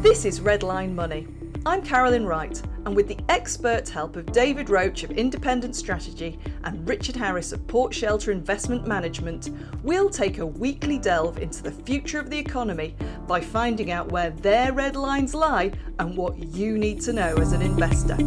This is Redline Money. I'm Carolyn Wright, and with the expert help of David Roach of Independent Strategy and Richard Harris of Port Shelter Investment Management, we'll take a weekly delve into the future of the economy by finding out where their red lines lie and what you need to know as an investor.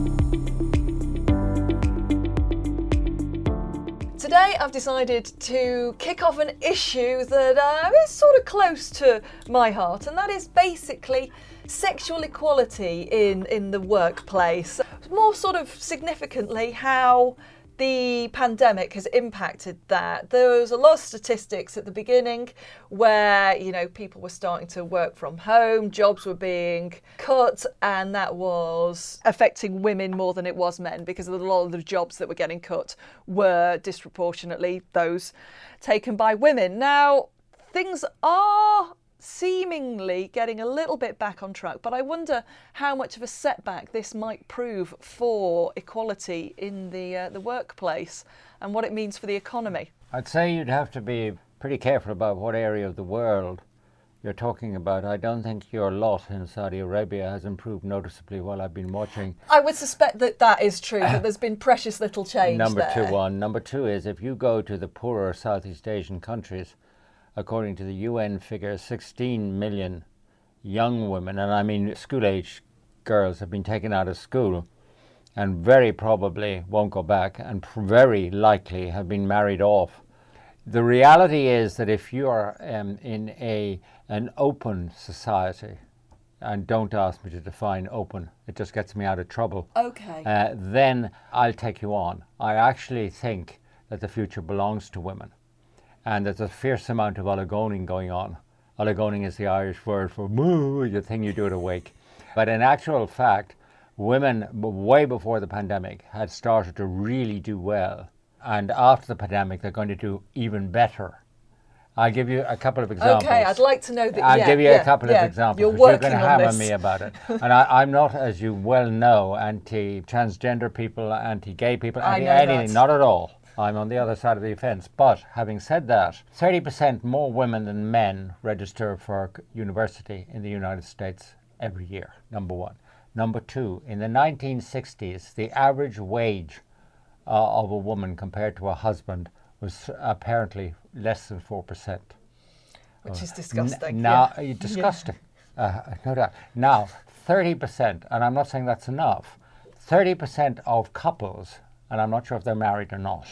Today I've decided to kick off an issue that is sort of close to my heart, and that is basically sexual equality in the workplace. More sort of significantly, how the pandemic has impacted that. There was a lot of statistics at the beginning where, people were starting to work from home, jobs were being cut, and that was affecting women more than it was men, because a lot of the jobs that were getting cut were disproportionately those taken by women. Now, things are seemingly getting a little bit back on track, but I wonder how much of a setback this might prove for equality in the workplace and what it means for the economy. I'd say you'd have to be pretty careful about what area of the world you're talking about. I don't think your lot in Saudi Arabia has improved noticeably while I've been watching. I would suspect that is true, that there's been precious little change there. Number two is, if you go to the poorer Southeast Asian countries, according to the UN figure, 16 million young women, and I mean school-age girls, have been taken out of school and very probably won't go back, and very likely have been married off. The reality is that if you are in an open society, and don't ask me to define open, it just gets me out of trouble. Okay. Then I'll take you on. I actually think that the future belongs to women. And there's a fierce amount of oligoning going on. Oligoning is the Irish word for moo, the thing you do at a wake. But in actual fact, women, way before the pandemic, had started to really do well. And after the pandemic, they're going to do even better. I'll give you a couple of examples. Okay, I'd like to know that. I'll give you a couple of examples. You're working going to on hammer this. me about it. And I'm not, as you well know, anti-transgender people, anti-gay people, anti-anything, not at all. I'm on the other side of the fence. But having said that, 30% more women than men register for university in the United States every year, number one. Number two, in the 1960s, the average wage of a woman compared to a husband was apparently less than 4%. Which is disgusting. Disgusting, no doubt. Now, 30%, and I'm not saying that's enough, 30% of couples, and I'm not sure if they're married or not,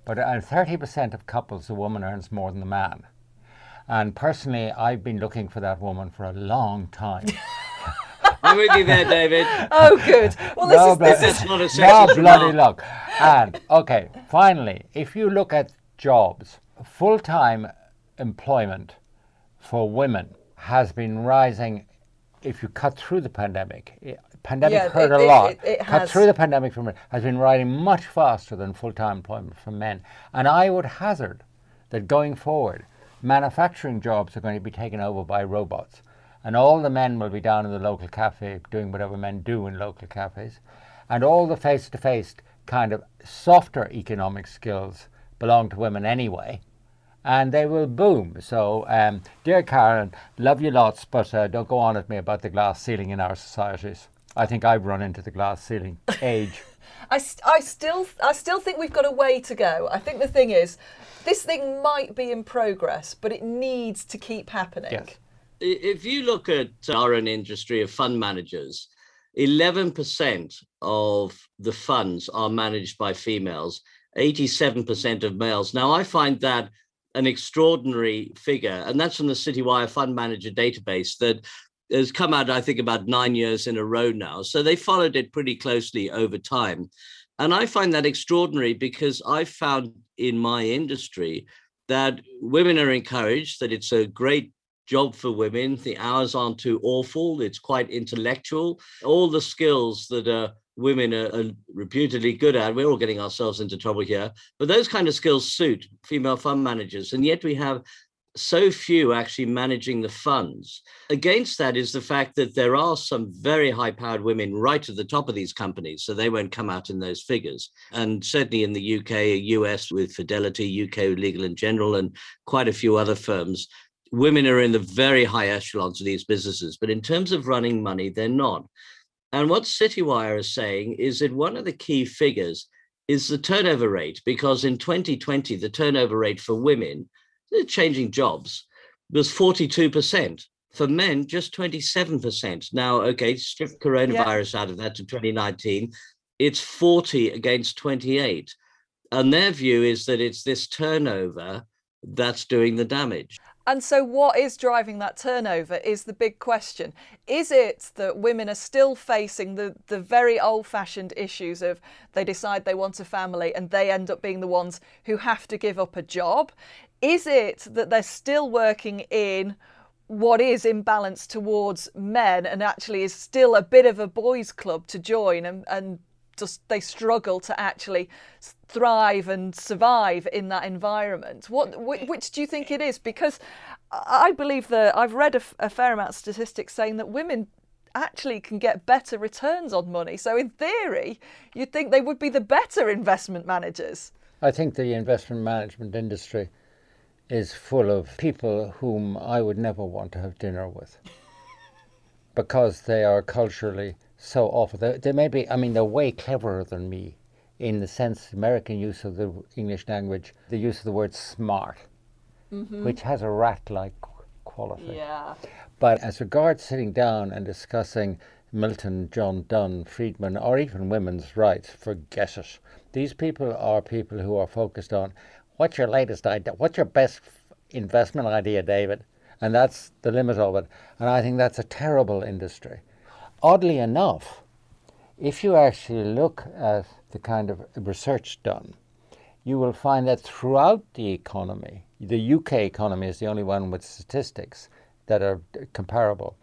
but 30% of couples, the woman earns more than the man. And personally, I've been looking for that woman for a long time. I'm with you there, David. Oh, good. Well, this is not a sexist bloody luck. And, okay, finally, if you look at jobs, full-time employment for women has been rising. If you cut through the pandemic, hurt a lot. Cut through the pandemic has been rising much faster than full-time employment for men. And I would hazard that going forward, manufacturing jobs are going to be taken over by robots. And all the men will be down in the local cafe doing whatever men do in local cafes. And all the face-to-face kind of softer economic skills belong to women anyway. And they will boom. So, dear Karen, love you lots, but don't go on at me about the glass ceiling in our societies. I think I've run into the glass ceiling age. I still think we've got a way to go. I think the thing is, this thing might be in progress, but it needs to keep happening. Yes. If you look at our own industry of fund managers, 11% of the funds are managed by females, 87% of males. Now, I find that an extraordinary figure, and that's from the Citywire Fund Manager database that has come out, I think, about 9 years in a row now. So they followed it pretty closely over time. And I find that extraordinary because I found in my industry that women are encouraged, that it's a great job for women. The hours aren't too awful. It's quite intellectual. All the skills that women are reputedly good at, we're all getting ourselves into trouble here, but those kind of skills suit female fund managers. And yet we have so few actually managing the funds. Against that is the fact that there are some very high-powered women right at the top of these companies, so they won't come out in those figures. And certainly in the UK, US with Fidelity, UK Legal and General, and quite a few other firms, women are in the very high echelons of these businesses. But in terms of running money, they're not. And what CityWire is saying is that one of the key figures is the turnover rate, because in 2020, the turnover rate for women, they're changing jobs, was 42%. For men, just 27%. Now, okay, strip coronavirus out of that to 2019, it's 40 against 28. And their view is that it's this turnover that's doing the damage. And so what is driving that turnover is the big question. Is it that women are still facing the very old-fashioned issues of they decide they want a family and they end up being the ones who have to give up a job? Is it that they're still working in what is imbalance towards men and actually is still a bit of a boys' club to join, and just they struggle to actually thrive and survive in that environment? Which do you think it is? Because I believe that I've read a fair amount of statistics saying that women actually can get better returns on money. So in theory, you'd think they would be the better investment managers. I think the investment management industry is full of people whom I would never want to have dinner with because they are culturally so awful. They may be, I mean, they're way cleverer than me in the sense, American use of the English language, the use of the word smart, which has a rat-like quality. Yeah. But as regards sitting down and discussing Milton, John Donne, Friedman, or even women's rights, forget it. These people are people who are focused on what's your latest idea, what's your best investment idea, David? And that's the limit of it. And I think that's a terrible industry. Oddly enough, if you actually look at the kind of research done, you will find that throughout the economy, the UK economy is the only one with statistics that are comparable,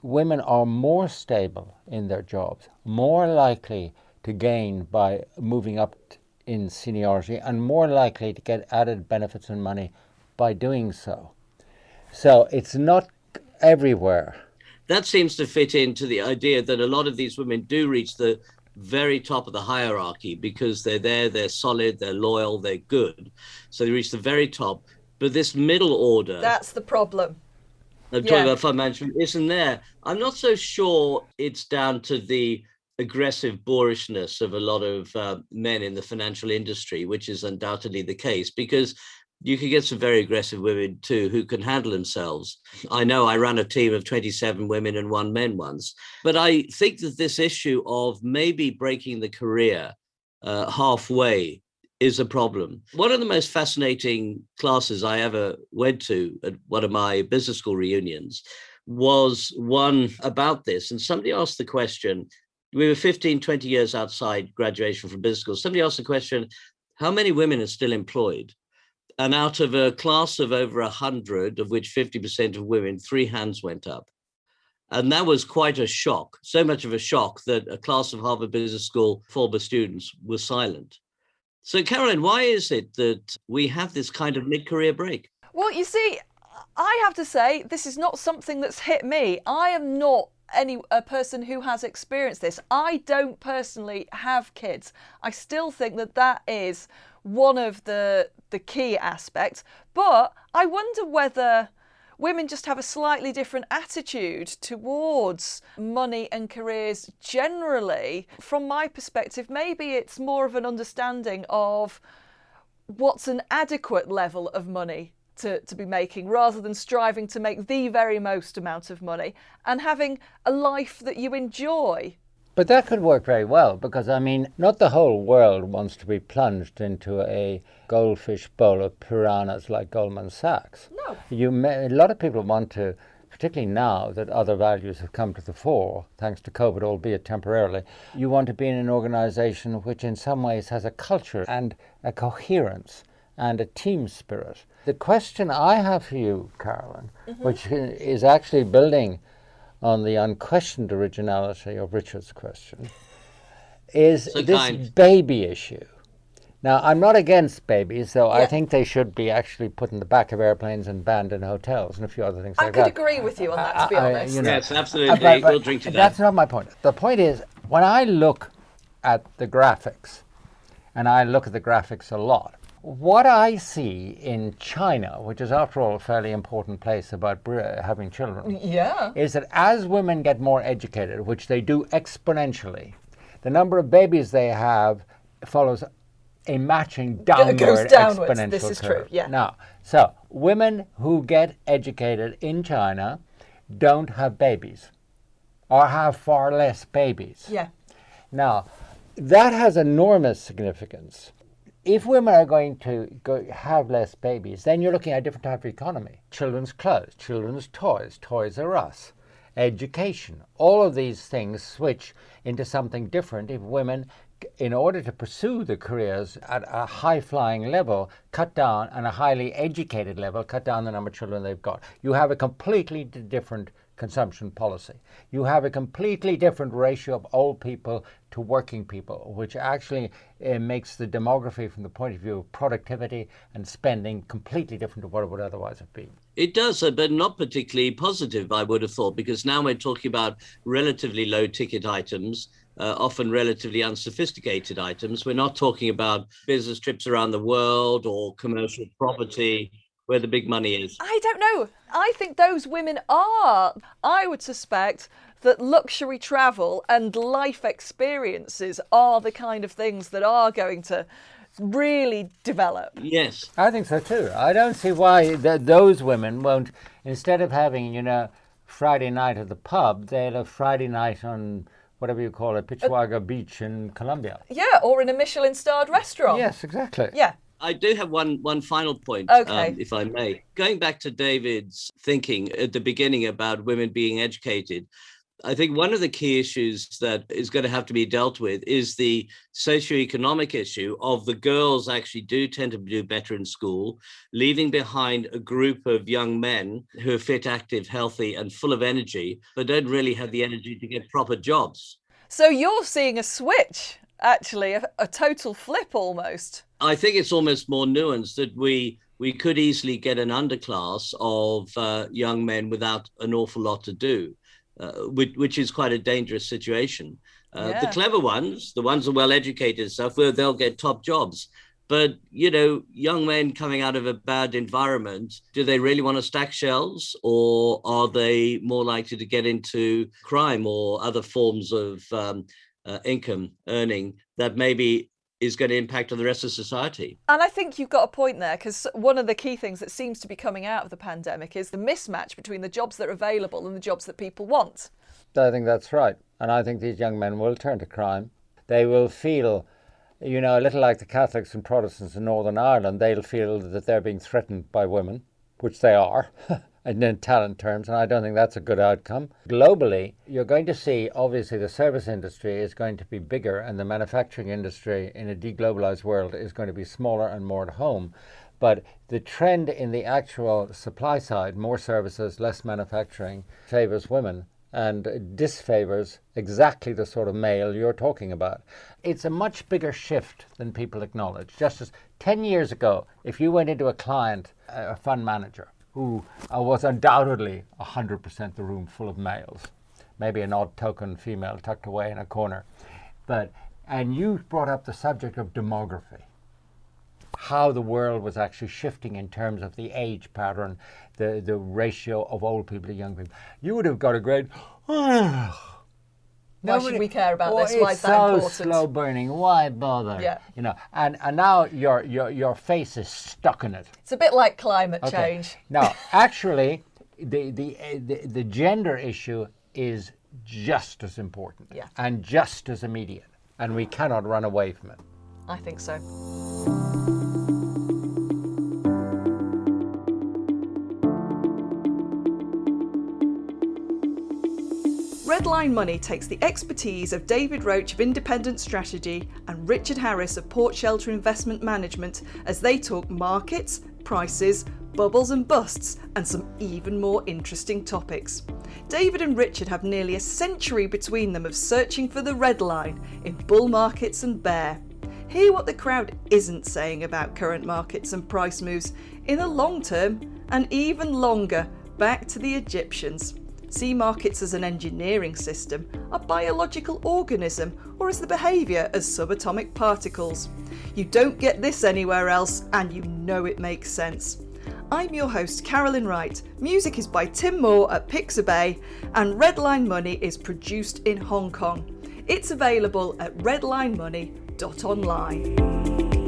women are more stable in their jobs, more likely to gain by moving up in seniority, and more likely to get added benefits and money by doing so. So it's not everywhere. That seems to fit into the idea that a lot of these women do reach the very top of the hierarchy because they're there, they're solid, they're loyal, they're good. So they reach the very top. But this middle order... That's the problem. I'm talking about fund management, isn't there. I'm not so sure it's down to the aggressive boorishness of a lot of men in the financial industry, which is undoubtedly the case, because you can get some very aggressive women too who can handle themselves. I know I ran a team of 27 women and 1 man once, but I think that this issue of maybe breaking the career halfway is a problem. One of the most fascinating classes I ever went to at one of my business school reunions was one about this. And somebody asked the question, we were 15, 20 years outside graduation from business school. Somebody asked the question, how many women are still employed? And out of a class of over 100, of which 50% of women, 3 hands went up. And that was quite a shock, so much of a shock that a class of Harvard Business School former students were silent. So, Caroline, why is it that we have this kind of mid-career break? Well, you see, I have to say, this is not something that's hit me. I am not a person who has experienced this. I don't personally have kids. I still think that is one of the key aspects. But I wonder whether women just have a slightly different attitude towards money and careers generally. From my perspective, maybe it's more of an understanding of what's an adequate level of money to be making, rather than striving to make the very most amount of money and having a life that you enjoy. But that could work very well because, I mean, not the whole world wants to be plunged into a goldfish bowl of piranhas like Goldman Sachs. No. A lot of people want to, particularly now that other values have come to the fore, thanks to COVID, albeit temporarily, you want to be in an organization which in some ways has a culture and a coherence and a team spirit. The question I have for you, Caroline, which is actually building on the unquestioned originality of Richard's question, is this baby issue. Now, I'm not against babies, though I Yeah. think they should be actually put in the back of airplanes and banned in hotels and a few other things I like could that. agree with you on that, to be honest. you know, Yes, absolutely. but We'll drink to that's that. not my point. The point is, when I look at the graphics, and I look at the graphics a lot, what I see in China, which is after all a fairly important place about having children, Yeah. is that as women get more educated, which they do exponentially, the number of babies they have follows a matching downward goes downwards. exponential This is curve. true, yeah. Now, so women who get educated in China don't have babies or have far less babies. Yeah. Now, that has enormous significance. If women are going to have less babies, then you're looking at a different type of economy. Children's clothes, children's toys, Toys R Us, education. All of these things switch into something different if women, in order to pursue the careers at a high-flying level, cut down, and a highly educated level, cut down the number of children they've got. You have a completely different consumption policy. You have a completely different ratio of old people to working people, which actually makes the demography from the point of view of productivity and spending completely different to what it would otherwise have been. It does, but not particularly positive, I would have thought, because now we're talking about relatively low ticket items, often relatively unsophisticated items. We're not talking about business trips around the world or commercial property where the big money is. I don't know. I think those women are. I would suspect that luxury travel and life experiences are the kind of things that are going to really develop. Yes. I think so too. I don't see why those women won't, instead of having, Friday night at the pub, they'll have Friday night on whatever you call it, Pichwaga Beach in Colombia. Yeah, or in a Michelin-starred restaurant. Yes, exactly. Yeah. I do have one final point, Okay. if I may. Going back to David's thinking at the beginning about women being educated, I think one of the key issues that is going to have to be dealt with is the socioeconomic issue of the girls actually do tend to do better in school, leaving behind a group of young men who are fit, active, healthy, and full of energy, but don't really have the energy to get proper jobs. So you're seeing a switch, actually, a total flip almost. I think it's almost more nuanced that we could easily get an underclass of young men without an awful lot to do, which is quite a dangerous situation. The clever ones, the ones who are well educated and stuff, they'll get top jobs. But, young men coming out of a bad environment, do they really want to stack shelves, or are they more likely to get into crime or other forms of income earning that maybe is going to impact on the rest of society? And I think you've got a point there, because one of the key things that seems to be coming out of the pandemic is the mismatch between the jobs that are available and the jobs that people want. I think that's right. And I think these young men will turn to crime. They will feel, a little like the Catholics and Protestants in Northern Ireland, they'll feel that they're being threatened by women, which they are. In talent terms, and I don't think that's a good outcome. Globally, you're going to see, obviously, the service industry is going to be bigger, and the manufacturing industry in a deglobalized world is going to be smaller and more at home. But the trend in the actual supply side, more services, less manufacturing, favors women and disfavors exactly the sort of male you're talking about. It's a much bigger shift than people acknowledge. Just as 10 years ago, if you went into a client, a fund manager, who was undoubtedly 100% the room full of males, maybe an odd token female tucked away in a corner. And you brought up the subject of demography, how the world was actually shifting in terms of the age pattern, the ratio of old people to young people. You would have got a great, Why should we care about this? Why is that so important? slow burning. Why bother? Yeah. And now your face is stuck in it. It's a bit like climate Okay. change. Now, actually, the gender issue is just as important and just as immediate, and we cannot run away from it. I think so. Redline Money takes the expertise of David Roach of Independent Strategy and Richard Harris of Port Shelter Investment Management as they talk markets, prices, bubbles and busts, and some even more interesting topics. David and Richard have nearly a century between them of searching for the red line in bull markets and bear. Hear what the crowd isn't saying about current markets and price moves in the long term and even longer, back to the Egyptians. See markets as an engineering system, a biological organism, or as the behaviour as subatomic particles. You don't get this anywhere else, and you know it makes sense. I'm your host, Carolyn Wright. Music is by Tim Moore at Pixabay, and Redline Money is produced in Hong Kong. It's available at redlinemoney.online.